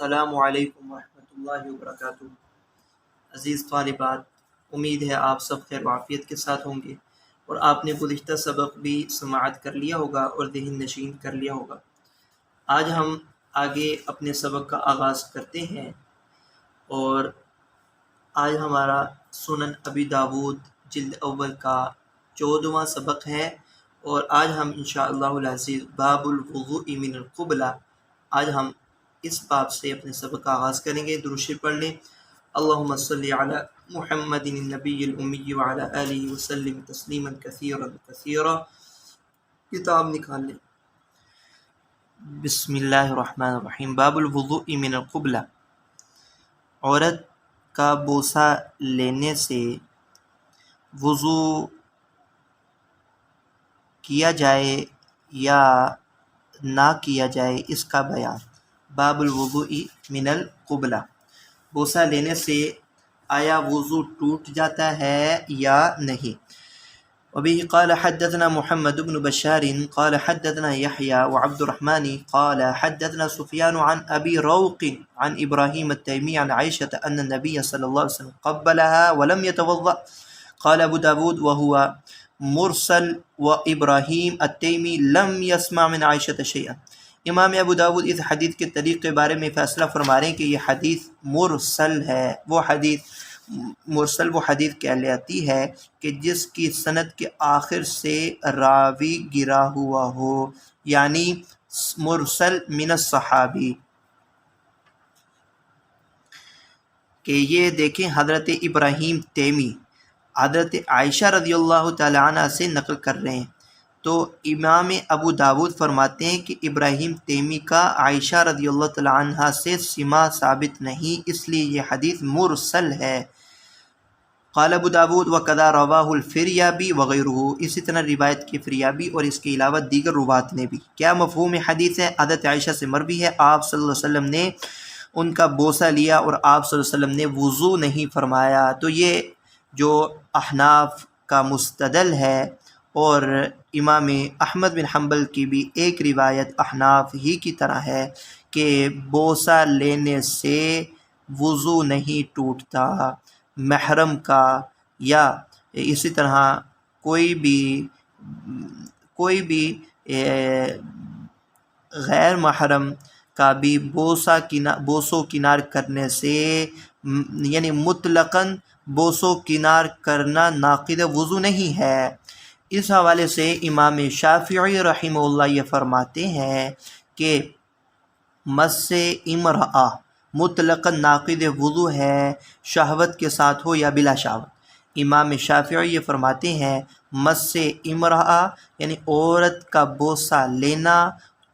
السلام علیکم ورحمۃ اللہ وبرکاتہ۔ عزیز طالبات، امید ہے آپ سب خیر وعافیت کے ساتھ ہوں گے اور آپ نے گزشتہ سبق بھی سماعت کر لیا ہوگا اور ذہن نشین کر لیا ہوگا۔ آج ہم آگے اپنے سبق کا آغاز کرتے ہیں اور آج ہمارا سنن ابی داود جلد اول کا 14واں سبق ہے اور آج ہم انشاءاللہ العزیز باب الوضوء من القبلہ، آج ہم اس باب سے اپنے سبق کا آغاز کریں گے۔ درود شریف پڑھ لیں۔ اللہم صلی علی محمد النبی الامی وعلی آلہ وسلم تسلیما کثیرا کثیرا۔ کتاب نکال لیں۔ بسم اللہ الرحمن الرحیم۔ باب الوضوء من القبلہ، عورت کا بوسہ لینے سے وضو کیا جائے یا نہ کیا جائے، اس کا بیان۔ باب الوضوء من القبلہ، بوسہ لینے سے آیا وضو ٹوٹ جاتا ہے یا نہیں۔ وبه قال حدثنا محمد بن بشار قال حدثنا يحيى وعبد الرحمن قال حدثنا سفيان عن أبي روق عن إبراهيم التيمي عن عائشة أن النبي صلى الله عليه وسلم قبلها ولم يتوضأ۔ قال أبو داود وهو مرسل وإبراهيم التيمي لم يسمع من عائشة شيئا۔ امام ابو داود اس حدیث کے طریق کے بارے میں فیصلہ فرما رہے ہیں کہ یہ حدیث مرسل ہے۔ مرسل وہ حدیث کہلاتی ہے کہ جس کی سند کے آخر سے راوی گرا ہوا ہو، یعنی مرسل من الصحابی۔ کہ یہ دیکھیں حضرت ابراہیم تیمی حضرت عائشہ رضی اللہ تعالی عنہ سے نقل کر رہے ہیں، تو امام ابو داود فرماتے ہیں کہ ابراہیم تیمی کا عائشہ رضی اللہ تعالی عنہ سے سماع ثابت نہیں، اس لیے یہ حدیث مرسل ہے۔ قال ابو داود وکذا رواہ الفریابی وغیرہ، اسی طرح روایت کی فریابی اور اس کے علاوہ دیگر روات نے بھی۔ کیا مفہوم حدیث ہے؟ حضرت عائشہ سے مروی ہے، آپ صلی اللہ علیہ وسلم نے ان کا بوسہ لیا اور آپ صلی اللہ علیہ وسلم نے وضو نہیں فرمایا۔ تو یہ جو احناف کا مستدل ہے، اور امام احمد بن حنبل کی بھی ایک روایت احناف ہی کی طرح ہے کہ بوسہ لینے سے وضو نہیں ٹوٹتا، محرم کا یا اسی طرح کوئی بھی غیر محرم کا بھی بوسو کنار کرنے سے، یعنی مطلقاً بوسو کنار کرنا ناقض وضو نہیں ہے۔ اس حوالے سے امام شافعی رحمہ اللہ یہ فرماتے ہیں کہ مس امرأہ مطلقاً ناقض وضو ہے، شہوت کے ساتھ ہو یا بلا شہوت۔ امام شافعی یہ فرماتے ہیں مس امرأہ یعنی عورت کا بوسہ لینا،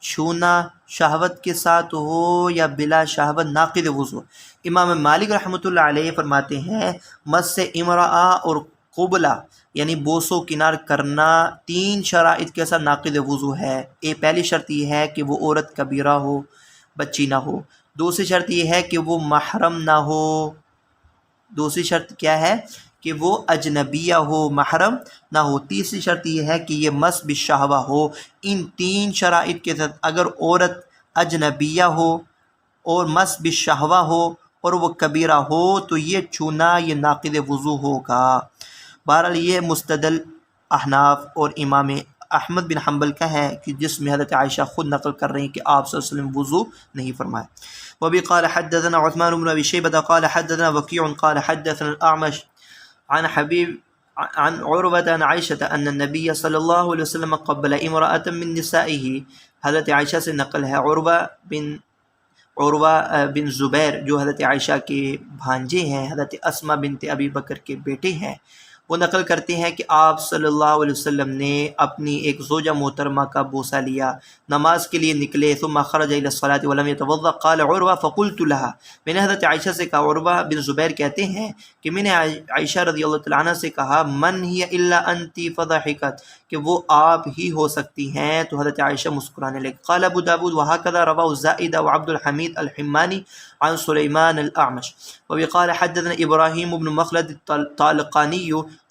چھونا، شہوت کے ساتھ ہو یا بلا شہوت ناقض وضو۔ امام مالک رحمۃ اللہ علیہ فرماتے ہیں مس امرأہ اور قبلہ یعنی بوسو کنار کرنا 3 شرائط کے ساتھ ناقض وضو ہے۔ پہلی شرط یہ ہے کہ وہ عورت کبیرہ ہو، بچی نہ ہو۔ دوسری شرط یہ ہے کہ وہ محرم نہ ہو۔ دوسری شرط کیا ہے؟ کہ وہ اجنبیہ ہو، محرم نہ ہو۔ تیسری شرط یہ ہے کہ یہ مس بالشہوہ ہو۔ ان 3 شرائط کے ساتھ اگر عورت اجنبیہ ہو اور مس بالشہوہ ہو اور وہ کبیرہ ہو تو یہ چھونا یہ ناقض وضو ہوگا۔ بہرحال یہ مستدل احناف اور امام احمد بن حنبل کا ہے کہ جس میں حضرت عائشہ خود نقل کر رہی ہیں کہ آپ صلی اللہ علیہ وسلم وضو نہیں فرمائے۔ وبی قال حدثنا عثمان بن ابی شیبہ قال حدثنا وکیع قال حدثنا الاعمش عن حبیب عن عروة عن عائشة ان النبي صلی اللہ علیہ وسلم قبل امرأة من نسائه، حضرت عائشہ سے نقل ہے، عروہ بن زبیر جو حضرت عائشہ کے بھانجے ہیں، حضرت اسماء بنت ابی بکر کے بیٹے ہیں، وہ نقل کرتے ہیں کہ آپ صلی اللہ علیہ وسلم نے اپنی ایک زوجہ محترمہ کا بوسہ لیا، نماز کے لیے نکلے، ثم خرج الى الصلاة ولم يتوضأ قال عروہ فقلت لها، میں نے حضرت عائشہ سے کہا، عروہ بن زبیر کہتے ہیں کہ میں نے عائشہ رضی اللہ تعالیٰ عنہ سے کہا من هي الا انت فضحکت، کہ وہ آپ ہی ہو سکتی ہیں، تو حضرت عائشہ مسکرانے لگی۔ قال ابو داود وهكذا رواه الزائدة وعبد الحميد الحماني عن سليمان الأعمش وقال حدثنا إبراهيم بن مخلد الطالقاني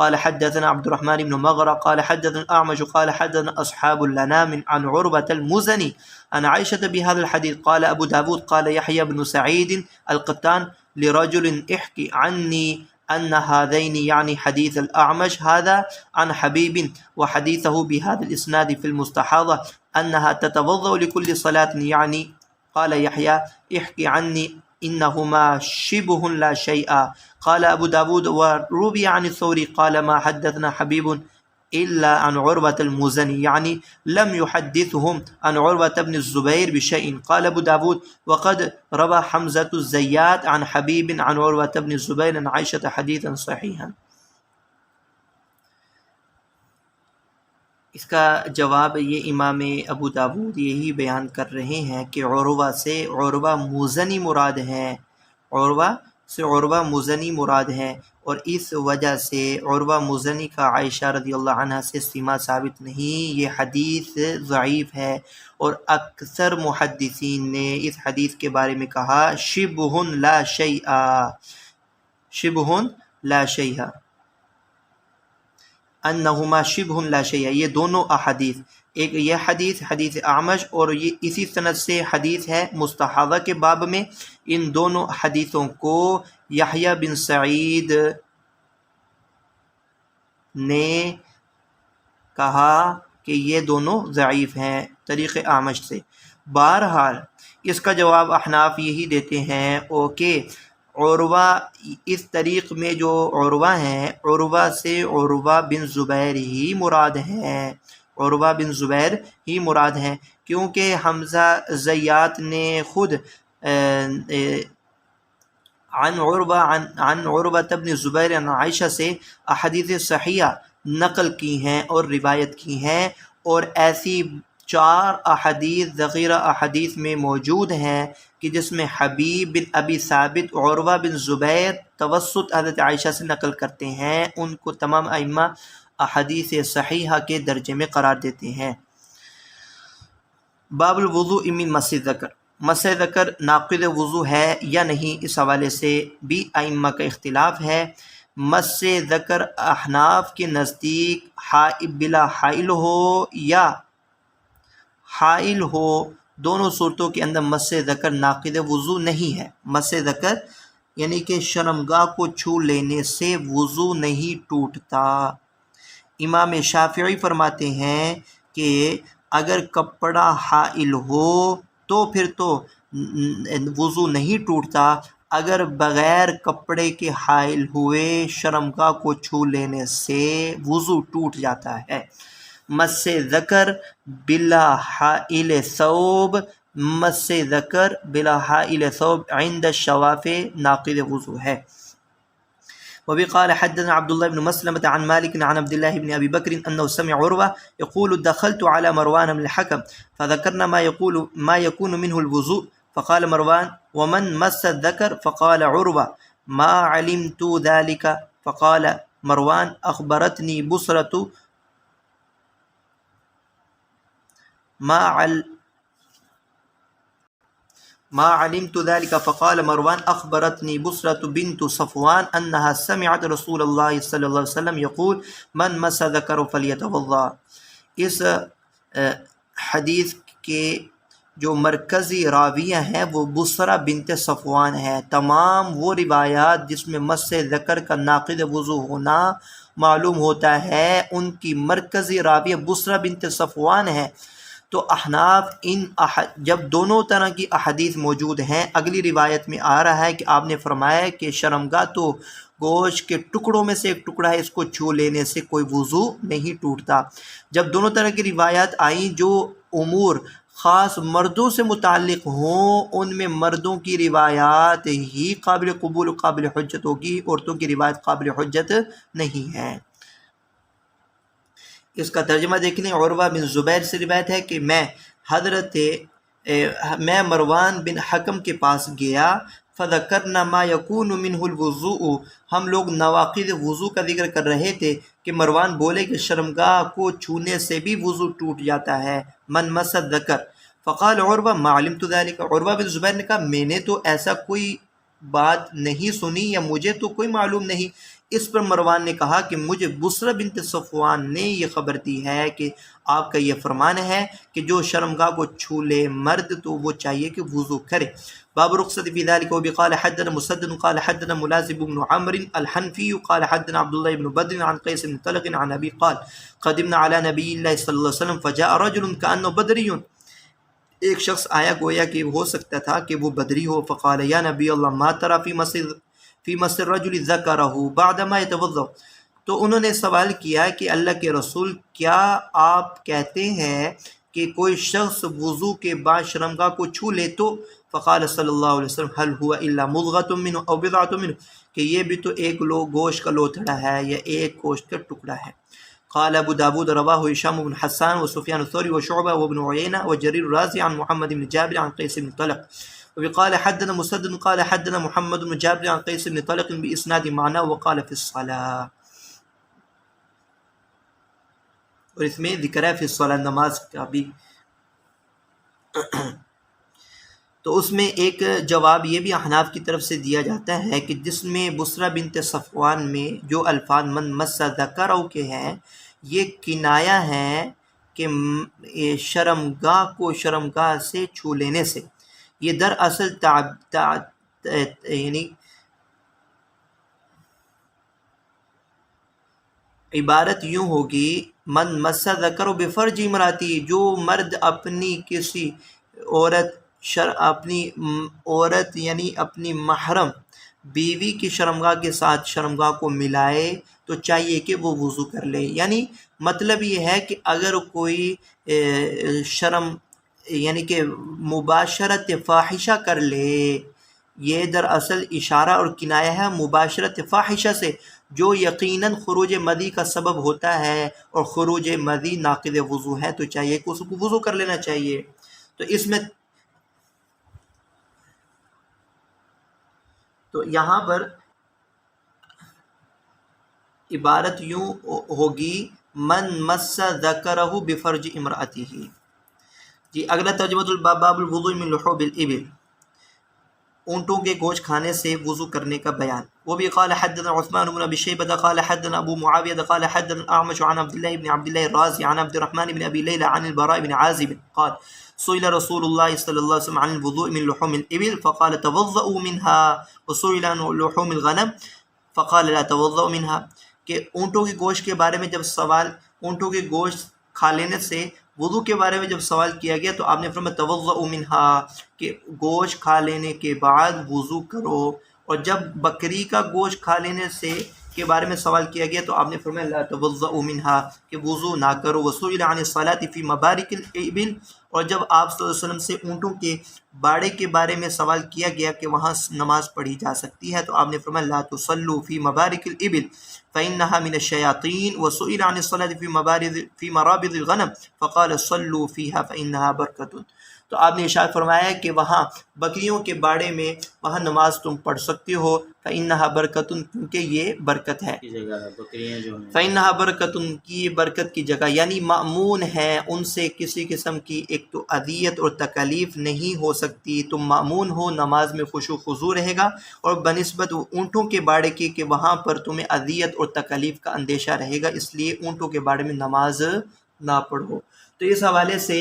قال حدثنا عبد الرحمن بن مغرى قال حدثنا الأعمش قال حدثنا أصحاب لنا عن عروة المزني عن عائشة بهذا الحديث قال أبو داود قال يحيى بن سعيد القطان لرجل احكي عني أن هذين يعني حديث الأعمش هذا عن حبيب وحديثه بهذا الإسناد في المستحاضة أنها تتوضأ لكل صلاة يعني قال يحيى احكي عني إنهما شبه لا شيء قال أبو داود وروي عن الثوري قال ما حدثنا حبيب إلا عن عروة المزني يعني لم يحدثهم عن عروة بن الزبير بشيء قال أبو داود وقد روى حمزة الزيات عن حبيب عن عروة بن الزبير عن عائشة حديثا صحيحا۔ اس کا جواب یہ امام ابو داود یہی بیان کر رہے ہیں کہ عروہ سے عروہ مزنی مراد ہیں، عروہ سے عروہ مزنی مراد ہیں، اور اس وجہ سے عروہ مزنی کا عائشہ رضی اللہ عنہ سے سما ثابت نہیں، یہ حدیث ضعیف ہے، اور اکثر محدثین نے اس حدیث کے بارے میں کہا شبہ لا شیء، شبہ لا شیء، انہما شبہ لا شیء، یہ دونوں احادیث، ایک یہ حدیث اعمش اور یہ اسی سند سے حدیث ہے مستحاضہ کے باب میں، ان دونوں حدیثوں کو یحییٰ بن سعید نے کہا کہ یہ دونوں ضعیف ہیں طریق اعمش سے۔ بہرحال اس کا جواب احناف یہی دیتے ہیں کہ عروہ اس طریق میں جو عروہ ہیں، عروہ سے عروہ بن زبیر ہی مراد ہیں، عروہ بن زبیر ہی مراد ہیں، کیونکہ حمزہ زیات نے خود عن عروہ بن زبیر عن عائشہ سے احادیث صحیحہ نقل کی ہیں اور روایت کی ہیں، اور ایسی 4 احادیث ذخیرہ احادیث میں موجود ہیں کہ جس میں حبیب بن ابی ثابت عروہ بن زبیر توسط حضرت عائشہ سے نقل کرتے ہیں، ان کو تمام ائمہ احادیث صحیحہ کے درجے میں قرار دیتے ہیں۔ باب الوضوء من مس الذکر، مس ذکر ناقض وضو ہے یا نہیں، اس حوالے سے بھی ائمہ کا اختلاف ہے۔ مس ذکر احناف کے نزدیک بلا حائل ہو یا حائل ہو، دونوں صورتوں کے اندر مس ذکر ناقض وضو نہیں ہے۔ مس ذکر یعنی کہ شرمگاہ کو چھو لینے سے وضو نہیں ٹوٹتا۔ امام شافعی فرماتے ہیں کہ اگر کپڑا حائل ہو تو پھر تو وضو نہیں ٹوٹتا، اگر بغیر کپڑے کے حائل ہوئے شرمگاہ کو چھو لینے سے وضو ٹوٹ جاتا ہے۔ مس ذکر بلا حائل ثوب، مس ذکر بلا حائل ثوب عند الشوافع ناقض وضو ہے۔ وبه قال حدثنا عبد الله بن مسلمة عن مالك عن عبد الله بن أبي بكر أنه سمع عروة يقول دخلت على مروان بن الحكم فذكرنا ما يكون منه الوضوء فقال مروان ومن مس الذكر فقال عروة ما علمت ذلك فقال مروان أخبرتني بصرة ما علمت ذلك فقال مروان أخبرتني بصرة بنت صفوان أنها سمعت رسول الله صلى الله عليه وسلم يقول من مس ذكر فليتوضأ۔ اس حدیث کے جو مرکزی راویہ ہیں وہ بصرہ بنت صفوان ہے۔ تمام وہ روایات جس میں مس ذکر کا ناقض وضو ہونا معلوم ہوتا ہے ان کی مرکزی راویہ بصرہ بنت صفوان ہے۔ تو احناف جب دونوں طرح کی احادیث موجود ہیں، اگلی روایت میں آ رہا ہے کہ آپ نے فرمایا کہ شرمگاہ تو گوشت کے ٹکڑوں میں سے ایک ٹکڑا ہے، اس کو چھو لینے سے کوئی وضو نہیں ٹوٹتا۔ جب دونوں طرح کی روایات آئیں جو امور خاص مردوں سے متعلق ہوں، ان میں مردوں کی روایات ہی قابل قبول و قابل حجت ہوگی، عورتوں کی روایت قابل حجت نہیں ہے۔ اس کا ترجمہ دیکھ لیں۔ عروہ بن زبیر سے روایت ہے کہ میں مروان بن حکم کے پاس گیا، فذکرنا ما یکون منہ الوضوء، ہم لوگ نواقض وضو کا ذکر کر رہے تھے، کہ مروان بولے کہ شرمگاہ کو چھونے سے بھی وضو ٹوٹ جاتا ہے، من مس الذکر، فقال عروہ ما علمت ذلك، عروہ بن زبیر نے کہا میں نے تو ایسا کوئی بات نہیں سنی یا مجھے تو کوئی معلوم نہیں۔ اس پر مروان نے کہا کہ مجھے بصرہ بنت صفوان نے یہ خبر دی ہے کہ آپ کا یہ فرمان ہے کہ جو شرمگاہ کو چھو لے مرد تو وہ چاہیے کہ وضو کرے۔ باب رخصت فی ذلك وبقال حدثنا مسدد قال حدثنا ملازم بن عمرو الحنفي قال حدثنا عبد الله بن بدر عن قيس بن طلق عن ابي قال قدمنا على نبي الله صلی اللہ علیہ وسلم فجاء رجل كأنه بدري، ایک شخص آیا گویا کہ ہو سکتا تھا کہ وہ بدری ہو، فقال یا نبی اللہ ما ترى فی مس الرجل ذکرہ بعدما يتوضا، تو انہوں نے سوال کیا کہ اللہ کے رسول کیا آپ کہتے ہیں کہ کوئی شخص وضو کے بعد شرمگاہ کو چھو لے تو؟ فقال صلی اللہ علیہ وسلم هل هو الا مضغۃ منه او بضعۃ منه، کہ یہ بھی تو ایک گوشت کا لوتھڑا ہے یا ایک گوشت کا ٹکڑا ہے۔ قال ابو داود رواه هشام بن حسان وسفيان الثوري وشعبة وابن عيينة وجرير الرازي عن محمد بن جابر عن قيس بن طلق، وقال حدثنا مسدد قال حدثنا محمد بن جابر عن قيس بن طلق بإسناد معناه وقال في الصلاة، اور اس میں ذکر ہے فی الصلاة نماز کا بھی۔ تو اس میں ایک جواب یہ بھی احناف کی طرف سے دیا جاتا ہے کہ جس میں بصرہ بنت صفوان میں جو الفاظ من مس ذکرہ کے ہیں یہ کنایہ ہیں کہ شرمگاہ کو شرمگاہ سے چھو لینے سے، یہ دراصل یعنی عبارت یوں ہوگی من مس ذکرہ بفرج امراتی، جو مرد اپنی کسی عورت یعنی اپنی محرم بیوی کی شرمگاہ کے ساتھ شرمگاہ کو ملائے تو چاہیے کہ وہ وضو کر لے۔ یعنی مطلب یہ ہے کہ اگر کوئی شرم یعنی کہ مباشرت فاحشہ کر لے، یہ دراصل اشارہ اور کنایہ ہے مباشرت فاحشہ سے جو یقیناً خروج مدی کا سبب ہوتا ہے، اور خروج مدی ناقض وضو ہے تو چاہیے کہ اس کو وضو کر لینا چاہیے۔ تو اس میں تو یہاں پر عبارت یوں ہوگی من مس ذکرہ بفرج امرأتہ۔ جی اگلا ترجمہ الباب باب الوضوء من لحوم الابل، اونٹوں کے گوشت کھانے سے وضو کرنے کا بیان۔ وہ بھی قال حدثنا عثمان بن ابی شیبہ قال حدثنا ابو معاویہ قال حدثنا الاعمش عن عبد الله الرازي عن عبد الرحمن بن ابي ليلى عن البراء بن عازب قال سئل رسول الله صلى الله عليه وسلم عن الوضوء من لحوم الابل فقال توضؤوا منها، وسئل عن لحوم الغنم فقال لا توضؤوا منها، کہ اونٹوں کے گوشت کے بارے میں جب سوال اونٹوں کے گوشت کھا لینے سے وضو کے بارے میں جب سوال کیا گیا تو آپ نے فرمایا توضؤوا منها، کہ گوشت کھا لینے کے بعد وضو کرو، اور جب بکری کا گوشت کھا لینے سے کے بارے میں سوال کیا گیا تو آپ نے فرمایا لا توضؤوا منها، کہ وضو نہ کرو۔ وسئل عن الصلاة فی مبارک الابل، اور جب آپ صلی اللہ علیہ وسلم سے اونٹوں کے باڑے کے بارے میں سوال کیا گیا کہ وہاں نماز پڑھی جا سکتی ہے تو آپ نے فرمایا لا تصلوا فی مبارک الابل فإنها من الشیاطین، وسئل عن الصلاة فی مرابض الغنم فقال صلوا فیها فإنها برکۃ، تو آپ نے ارشاد فرمایا کہ وہاں بکریوں کے باڑے میں وہاں نماز تم پڑھ سکتے ہو، فإنها برکۃ، کیونکہ یہ برکت ہے، فإنها برکۃ کی برکت کی جگہ، یعنی مأمون ہے، ان سے کسی قسم کی ایک تو اذیت اور تکلیف نہیں ہو سکتی، تم مأمون ہو، نماز میں خشوع و خضوع رہے گا، اور بنسبت اونٹوں کے باڑے کی کہ وہاں پر تمہیں اذیت اور تکلیف کا اندیشہ رہے گا، اس لیے اونٹوں کے باڑے میں نماز نہ پڑھو۔ تو اس حوالے سے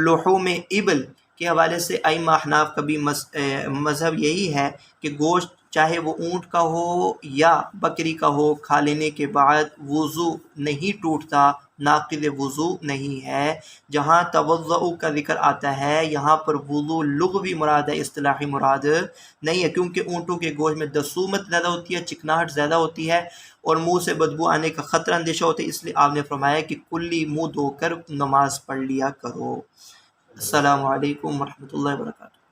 لحوم ابل کے حوالے سے ائمہ احناف کا بھی مذہب یہی ہے کہ گوشت چاہے وہ اونٹ کا ہو یا بکری کا ہو، کھا لینے کے بعد وضو نہیں ٹوٹتا، ناقض وضو نہیں ہے۔ جہاں توضؤ کا ذکر آتا ہے یہاں پر وضو لغوی مراد ہے، اصطلاحی مراد نہیں ہے، کیونکہ اونٹوں کے گوشت میں دسومت زیادہ ہوتی ہے، چکناہٹ زیادہ ہوتی ہے، اور منہ سے بدبو آنے کا خطرہ اندیشہ ہوتا ہے، اس لیے آپ نے فرمایا کہ کلی منہ دھو کر نماز پڑھ لیا کرو۔ السلام علیکم ورحمۃ اللہ وبرکاتہ۔